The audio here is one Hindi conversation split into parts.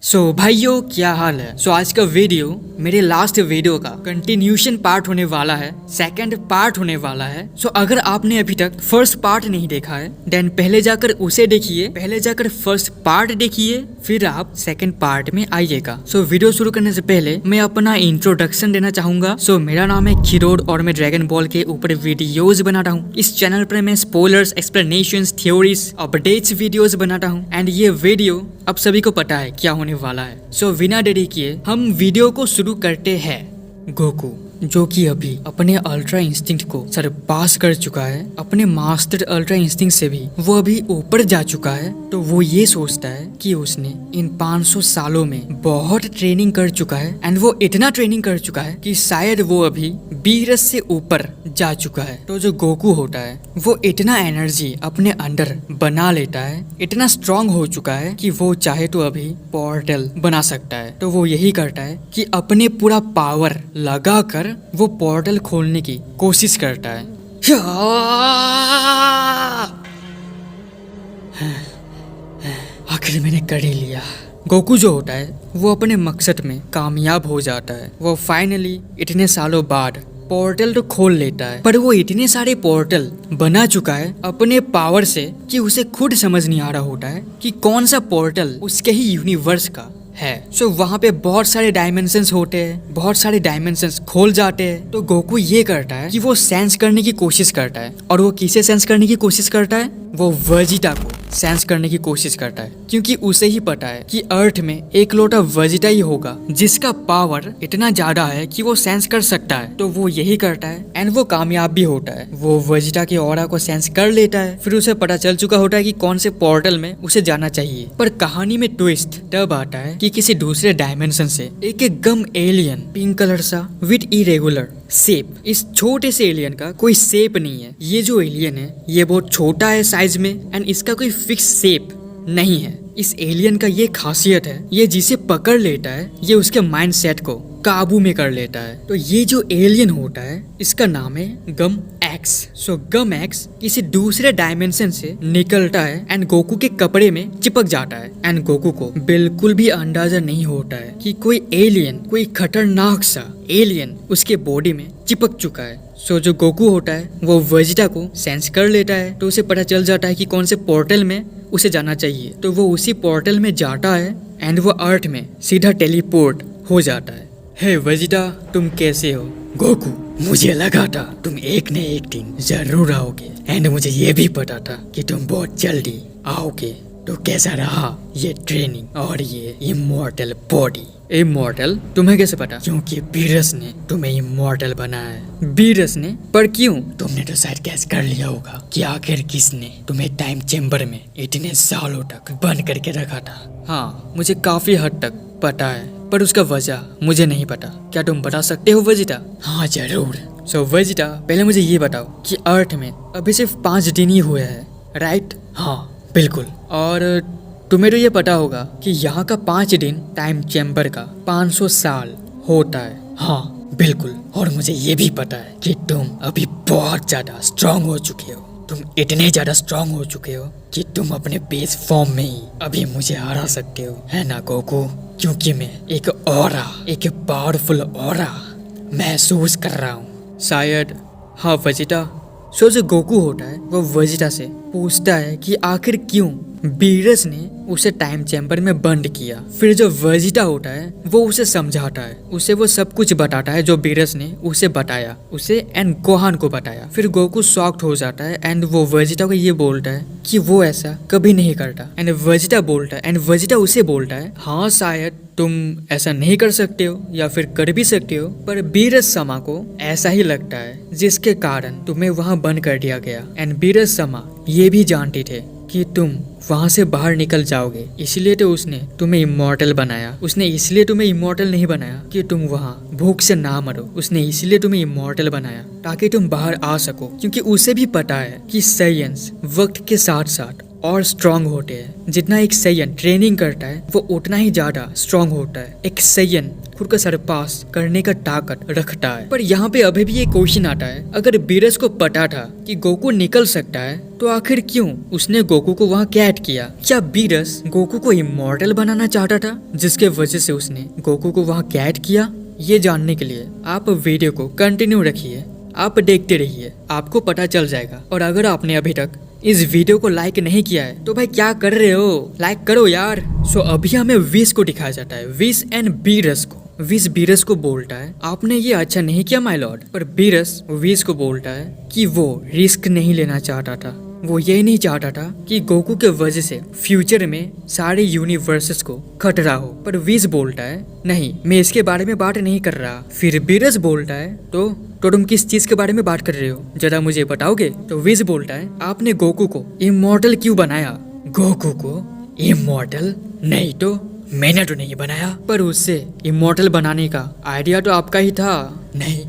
भाइयों क्या हाल है। आज का वीडियो मेरे लास्ट वीडियो का कंटिन्यूशन पार्ट होने वाला है, सेकंड पार्ट होने वाला है। अगर आपने अभी तक फर्स्ट पार्ट नहीं देखा है देन पहले जाकर उसे देखिए, पहले जाकर फर्स्ट पार्ट देखिए, फिर आप सेकंड पार्ट में आइएगा। वीडियो शुरू करने से पहले मैं अपना इंट्रोडक्शन देना चाहूंगा। मेरा नाम है खिरोड और मैं ड्रैगन बॉल के ऊपर वीडियोज बनाता हूँ। इस चैनल पर मैं spoilers, explanations, theories, updates videos बनाता हूँ एंड ये वीडियो अब सभी को पता है क्या होने वाला है। बिना देरी किए हम वीडियो को शुरू करते हैं। गोकू जो कि अभी अपने अल्ट्रा इंस्टिंक्ट को सरपास कर चुका है, अपने मास्टर अल्ट्रा इंस्टिंक्ट से भी वो अभी ऊपर जा चुका है, तो वो ये सोचता है कि उसने इन 500 सालों में बहुत ट्रेनिंग कर चुका है एंड वो इतना ट्रेनिंग कर चुका है कि शायद वो अभी बीरस से ऊपर जा चुका है। तो जो गोकू होता है वो इतना एनर्जी अपने अंदर बना लेता है, इतना स्ट्रांग हो चुका है कि वो चाहे तो अभी पोर्टल बना सकता है। तो वो यही करता है कि अपने पूरा पावर लगाकर वो पोर्टल खोलने की कोशिश करता है। आखिर मैंने कर ही लिया। गोकू जो होता है वो अपने मकसद में कामयाब हो जाता है। वो फाइनली इतने सालों बाद पोर्टल तो खोल लेता है, पर वो इतने सारे पोर्टल बना चुका है अपने पावर से कि उसे खुद समझ नहीं आ रहा होता है कि कौन सा पोर्टल उसके ही यूनिवर्स का है। वहाँ पे बहुत सारे डायमेंशंस होते हैं, बहुत सारे डायमेंशंस खोल जाते हैं। तो गोकू ये करता है कि वो सेंस करने की कोशिश करता है। और वो किसे सेंस करने की कोशिश करता है? वो वेजिटा को सेंस करने की कोशिश करता है, क्योंकि उसे ही पता है कि अर्थ में एक लौटा वेजिटा ही होगा जिसका पावर इतना ज्यादा है कि वो सेंस कर सकता है। तो वो यही करता है एंड वो कामयाब भी होता है। वो वेजिटा के ऑरा को सेंस कर लेता है। फिर उसे पता चल चुका होता है कि कौन से पोर्टल में उसे जाना चाहिए। पर कहानी में ट्विस्ट तब आता है कि किसी दूसरे डायमेंशन से एक गम एलियन पिंक कलर सा विद इरेगुलर शेप, इस छोटे से एलियन का कोई शेप नहीं है। ये जो एलियन है ये बहुत छोटा है साइज में एंड इसका कोई फिक्स शेप नहीं है। इस एलियन का ये खासियत है, ये जिसे पकड़ लेता है ये उसके माइंड सेट को काबू में कर लेता है। तो ये जो एलियन होता है इसका नाम है गम एक्स। गम एक्स किसी दूसरे डायमेंशन से निकलता है एंड गोकू के कपड़े में चिपक जाता है एंड गोकू को बिल्कुल भी अंदाजा नहीं होता है कि कोई एलियन, कोई खतरनाक सा एलियन उसके बॉडी में चिपक चुका है। जो गोकू होता है वो वेजिटा को सेंस कर लेता है। तो उसे पता चल जाता है कि कौन से पोर्टल में उसे जाना चाहिए। तो वो उसी पोर्टल में जाता है एंड वो अर्थ में सीधा टेलीपोर्ट हो जाता है। हे वेजिटा, तुम कैसे हो? गोकू, मुझे लगा था तुम एक न एक दिन जरूर आओगे एंड मुझे ये भी पता था कि तुम बहुत जल्दी आओगे। तो कैसा रहा ये ट्रेनिंग और ये इमॉर्टल बॉडी? इमॉर्टल तुम्हें कैसे पता? क्योंकि बीरस ने तुम्हें इमॉर्टल बनाया है। बीरस ने? पर क्यों? तुमने तो शायद गैस कर लिया होगा कि आखिर किसने तुम्हें टाइम चेम्बर में इतने सालों तक बंद करके रखा था। हाँ, मुझे काफी हद तक पता है, पर उसका वजह मुझे नहीं पता। क्या तुम बता सकते हो वेजिटा? हाँ जरूर। वेजिटा, पहले मुझे ये बताओ कि अर्थ में अभी सिर्फ 5 दिन ही हुए हैं, राइट? हाँ बिल्कुल। और तुम्हें तो ये पता होगा कि यहाँ का 5 दिन टाइम चेम्बर का 500 साल होता है। हाँ बिल्कुल। और मुझे ये भी पता है कि तुम अभी बहुत ज्यादा स्ट्रांग हो चुके हो। तुम इतने ज्यादा स्ट्रांग हो चुके हो कि तुम अपने बेस फॉर्म में ही अभी मुझे हरा सकते हो, है ना गोकू? क्योंकि मैं एक पावरफुल ऑरा महसूस कर रहा हूँ शायद। हाँ वेजिटा। जो गोकू होता है वो वेजिटा से पूछता है कि आखिर क्यों बीरस ने उसे टाइम चैम्बर में बंद किया। फिर जो वेजिटा होता है वो उसे समझाता है, उसे वो सब कुछ बताता है जो बीरस ने उसे बताया, उसे एंड गोहान को बताया। फिर गोकू शॉक्ड हो जाता है एंड वो वेजिटा को ये बोलता है कि वो ऐसा कभी नहीं करता। एंड वेजिटा उसे बोलता है हाँ शायद तुम ऐसा नहीं कर सकते हो या फिर कर भी सकते हो, पर बीरस समा को ऐसा ही लगता है जिसके कारण तुम्हें वहाँ बंद कर दिया गया। एंड बीरस समा ये भी जानते थे कि तुम वहाँ से बाहर निकल जाओगे, इसलिए तो उसने तुम्हें इमॉर्टल बनाया। उसने इसलिए तुम्हें इमॉर्टल नहीं बनाया कि तुम वहाँ भूख से ना मरो, उसने इसलिए तुम्हें इमॉर्टल बनाया ताकि तुम बाहर आ सको। क्योंकि उसे भी पता है कि साइंस वक्त के साथ साथ और स्ट्रांग होते हैं। जितना एक सैयन ट्रेनिंग करता है वो उतना ही ज्यादा स्ट्रांग होता है। एक सैयन खुद का सरपास करने का ताकत रखता है। पर यहाँ पे अभी भी ये क्वेश्चन आता है, अगर बीरस को पता था कि गोकू निकल सकता है तो आखिर क्यों उसने गोकू को वहाँ कैद किया? क्या बीरस गोकू को इमॉर्टल बनाना चाहता था जिसके वजह से उसने गोकू को वहाँ कैद किया? ये जानने के लिए आप वीडियो को कंटिन्यू रखिए, आप देखते रहिए, आपको पता चल जाएगा। और अगर आपने अभी तक इस वीडियो को लाइक नहीं किया है तो भाई क्या कर रहे हो, लाइक करो यार। सो अभी हमें विश को दिखाया जाता है, विश एंड बीरस को। विश बीरस को बोलता है आपने ये अच्छा नहीं किया माय लॉर्ड। पर बीरस विश को बोलता है कि वो रिस्क नहीं लेना चाहता था, वो ये नहीं चाहता था कि गोकू के वजह से फ्यूचर में सारे यूनिवर्सेस को खतरा हो। पर विश बोलता है नहीं, मैं इसके बारे में बात नहीं कर रहा। फिर बीरस बोलता है तो तुम किस चीज के बारे में बात कर रहे हो, जरा मुझे बताओगे? तो विश बोलता है आपने गोकू को इमॉर्टल क्यों बनाया? गोकू को इमॉर्टल? नहीं तो मैंने तो नहीं बनाया, पर उससे इमॉर्टल बनाने का आइडिया तो आपका ही था। नहीं,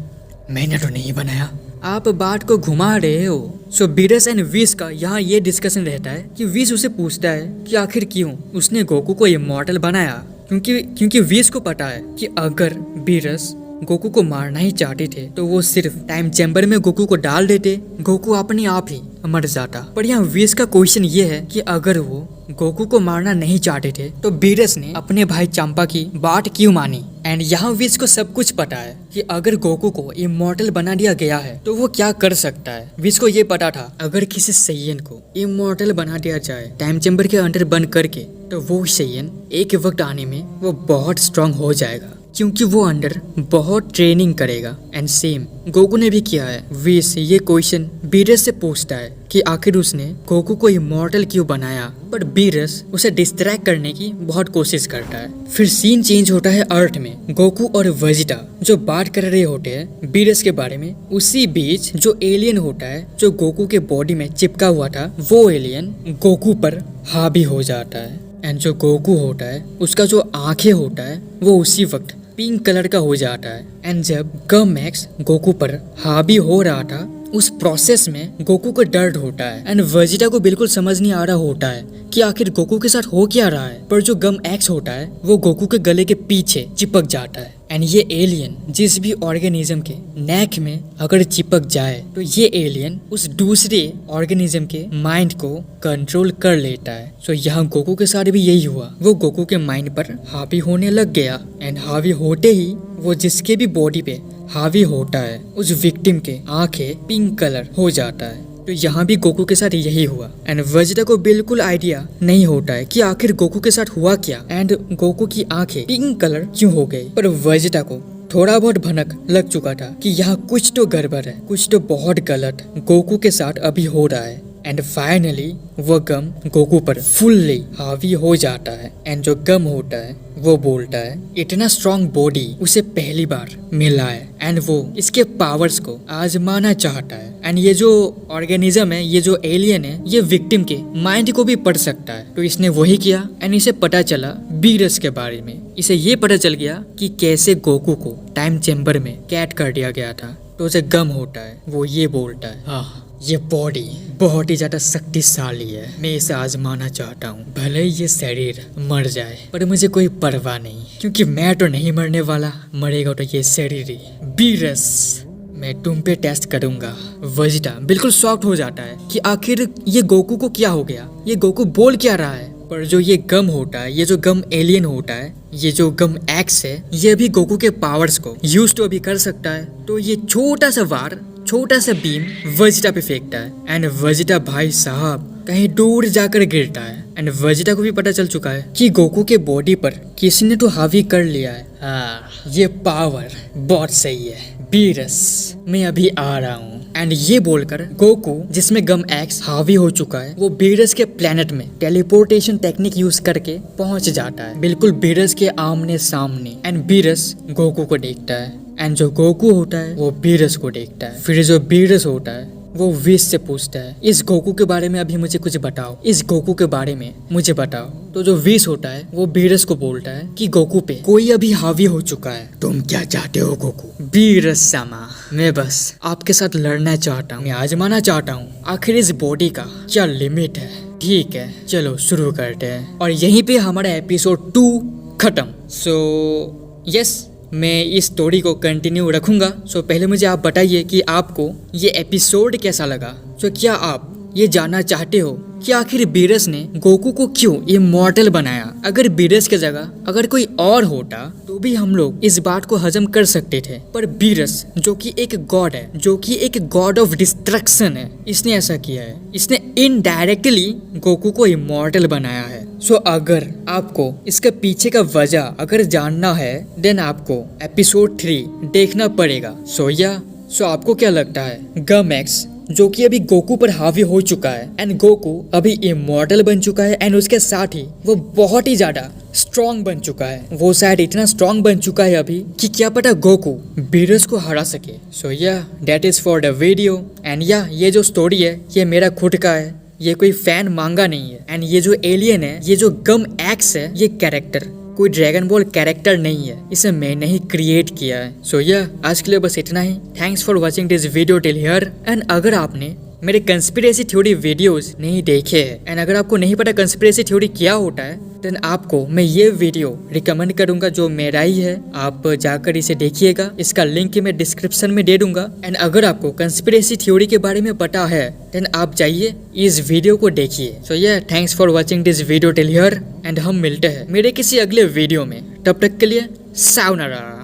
मैंने तो नहीं बनाया, आप बात को घुमा रहे हो। सो बीरस एंड विश का यहाँ ये डिस्कशन रहता है कि विश उसे पूछता है कि आखिर क्यों उसने गोकू को इमॉर्टल बनाया, क्योंकि विश को पता है कि अगर बीरस गोकू को मारना ही चाहते थे तो वो सिर्फ टाइम चैम्बर में गोकू को डाल देते, गोकू अपने आप ही मर जाता। पर यहाँ विश का क्वेश्चन ये है कि अगर वो गोकू को मारना नहीं चाहते थे तो बीरस ने अपने भाई चंपा की बात क्यों मानी? एंड यहाँ विश को सब कुछ पता है कि अगर गोकू को इमॉर्टल बना दिया गया है तो वो क्या कर सकता है। विश को ये पता था अगर किसी सैयन को इमॉर्टल बना दिया जाए टाइम चैम्बर के अंदर बंद करके तो वो सैयन एक वक्त आने में वो बहुत स्ट्रांग हो जाएगा, क्योंकि वो अंदर बहुत ट्रेनिंग करेगा। एंड सेम गोकू ने भी किया है। विश ये क्वेश्चन बीरस से पूछता है कि आखिर उसने गोकू को इमॉर्टल क्यों बनाया, पर बीरस उसे डिस्ट्रैक्ट करने की बहुत कोशिश करता है। फिर सीन चेंज होता है अर्थ में। गोकू और वेजिटा जो बात कर रहे होते हैं बीरस के बारे में, उसी बीच जो एलियन होता है जो गोकू के बॉडी में चिपका हुआ था वो एलियन गोकू पर हावी हो जाता है। एंड जो गोकू होता है उसका जो आंखें होता है वो उसी वक्त पिंक कलर का हो जाता है। एंड जब गम मैक्स गोकू पर हावी हो रहा था उस प्रोसेस में गोकू को दर्द होता है। एंड वेजिटा को बिल्कुल समझ नहीं आ रहा होता है कि आखिर गोकू के साथ हो क्या रहा है। पर जो गम एक्स होता है वो गोकू के गले के पीछे चिपक जाता है। एंड ये एलियन जिस भी ऑर्गेनिज्म के नेक में अगर चिपक जाए तो ये एलियन उस दूसरे ऑर्गेनिज्म के माइंड को कंट्रोल कर लेता है। सो यहाँ गोकू के साथ भी यही हुआ, वो गोकू के माइंड पर हावी होने लग गया। एंड हावी होते ही वो जिसके भी बॉडी पे हावी होता है उस विक्टिम के आंखें पिंक कलर हो जाता है। तो यहाँ भी गोकू के साथ यही हुआ। एंड वेजिटा को बिल्कुल आइडिया नहीं होता है कि आखिर गोकू के साथ हुआ क्या एंड गोकू की आंखें पिंक कलर क्यों हो गई। पर वेजिटा को थोड़ा बहुत भनक लग चुका था कि यहाँ कुछ तो गड़बड़ है, कुछ तो बहुत गलत गोकू के साथ अभी हो रहा है। एंड फाइनली वो गम गोकू पर फुल्ली हावी हो जाता है। एंड जो गम होता है वो बोलता है इतना स्ट्रॉन्ग बॉडी उसे पहली बार मिला है एंड वो इसके पावर्स को आजमाना चाहता है। एंड ये जो ऑर्गेनिज्म है, ये जो एलियन है, ये विक्टिम के माइंड को भी पढ़ सकता है। तो इसने वही किया। एंड इसे पता चला बीरस के बारे में। इसे ये पता चल गया कि कैसे गोकू को टाइम चैम्बर में कैद कर दिया गया था। तो उसे गम होता है, वो ये बोलता है हाँ ये बॉडी बहुत ही ज्यादा शक्तिशाली है, मैं इसे आजमाना चाहता हूँ। भले ये शरीर मर जाए पर मुझे कोई परवाह नहीं, क्योंकि मैं तो नहीं मरने वाला, मरेगा तो ये शरीर ही। बीरस मैं तुम पे टेस्ट करूंगा। वेजिटा बिल्कुल शॉक्ड हो जाता है कि आखिर ये गोकू को क्या हो गया, ये गोकू बोल क्या रहा है। पर जो ये गम होता है, ये जो गम एलियन होता है, ये जो गम एक्स है, ये भी गोकू के पावर्स को यूज तो अभी कर सकता है। तो ये छोटा सा वार, छोटा सा बीम वेजिटा पे फेंकता है। एंड वेजिटा भाई साहब कहीं दूर जाकर गिरता है। एंड वेजिटा को भी पता चल चुका है कि गोकू के बॉडी पर किसी ने तो हावी कर लिया है। हाँ ये पावर बहुत सही है बीरस, मैं अभी आ रहा हूँ। एंड ये बोलकर गोकू जिसमें गम एक्स हावी हो चुका है वो बीरस के प्लेनेट में टेलीपोर्टेशन टेक्निक यूज करके पहुंच जाता है, बिल्कुल बीरस के आमने सामने। एंड बीरस गोकू को देखता है। एंड जो गोकू होता है वो बीरस को देखता है। फिर जो बीरस होता है वो विश से पूछता है इस गोकू के बारे में अभी मुझे कुछ बताओ, इस गोकू के बारे में मुझे बताओ। तो जो विश होता है वो बीरस को बोलता है कि गोकू पे कोई अभी हावी हो चुका है, तुम क्या चाहते हो गोकू? बीरस सामा मैं बस आपके साथ लड़ना चाहता हूँ, मैं आजमाना चाहता हूँ आखिर इस बॉडी का क्या लिमिट है, ठीक है, चलो शुरू करते हैं। और यहीं पे हमारा एपिसोड 2 खत्म। सो यस, मैं इस स्टोरी को कंटिन्यू रखूंगा। सो पहले मुझे आप बताइए कि आपको ये एपिसोड कैसा लगा। सो क्या आप ये जानना चाहते हो कि आखिर बीरस ने गोकू को क्यों इमॉर्टल बनाया? अगर बीरस की जगह अगर कोई और होता तो भी हम लोग इस बात को हजम कर सकते थे, पर बीरस जो कि एक गॉड है, जो कि एक गॉड ऑफ डिस्ट्रक्शन है, इसने ऐसा किया है। इसने इनडायरेक्टली गोकू को इमॉर्टल बनाया है। सो अगर आपको इसके पीछे का वजह अगर जानना है देन आपको एपिसोड 3 देखना पड़ेगा। सो आपको क्या लगता है, गमैक्स जो कि अभी गोकू पर हावी हो चुका है एंड गोकू अभी इमॉर्टल बन चुका है एंड उसके साथ ही वो बहुत ही ज्यादा स्ट्रॉन्ग बन चुका है। वो शायद इतना स्ट्रॉन्ग बन चुका है अभी कि क्या पता गोकू बीरस को हरा सके। So that is for the video and ये जो स्टोरी है ये मेरा खुद का है, ये कोई फैन मांगा नहीं है। एंड ये जो एलियन है, ये जो गम एक्स है, ये कैरेक्टर कोई ड्रैगन बॉल कैरेक्टर नहीं है, इसे मैंने ही क्रिएट किया है। सो आज के लिए बस इतना ही। Thanks for watching this video till here. And अगर आपने मेरे कंस्पिरेसी थ्योरी वीडियोस नहीं देखे हैं एंड अगर आपको नहीं पता कंस्पिरेसी थ्योरी क्या होता है, देन आपको मैं ये वीडियो रिकमेंड करूंगा जो मेरा ही है। आप जाकर इसे देखिएगा, इसका लिंक मैं डिस्क्रिप्शन में दे दूंगा। एंड अगर आपको कंस्पिरेसी थ्योरी के बारे में पता है देन आप जाइए इस वीडियो को देखिए। So thanks for watching this video till here and हम मिलते हैं मेरे किसी अगले वीडियो में। तब तक के लिए सायोनारा।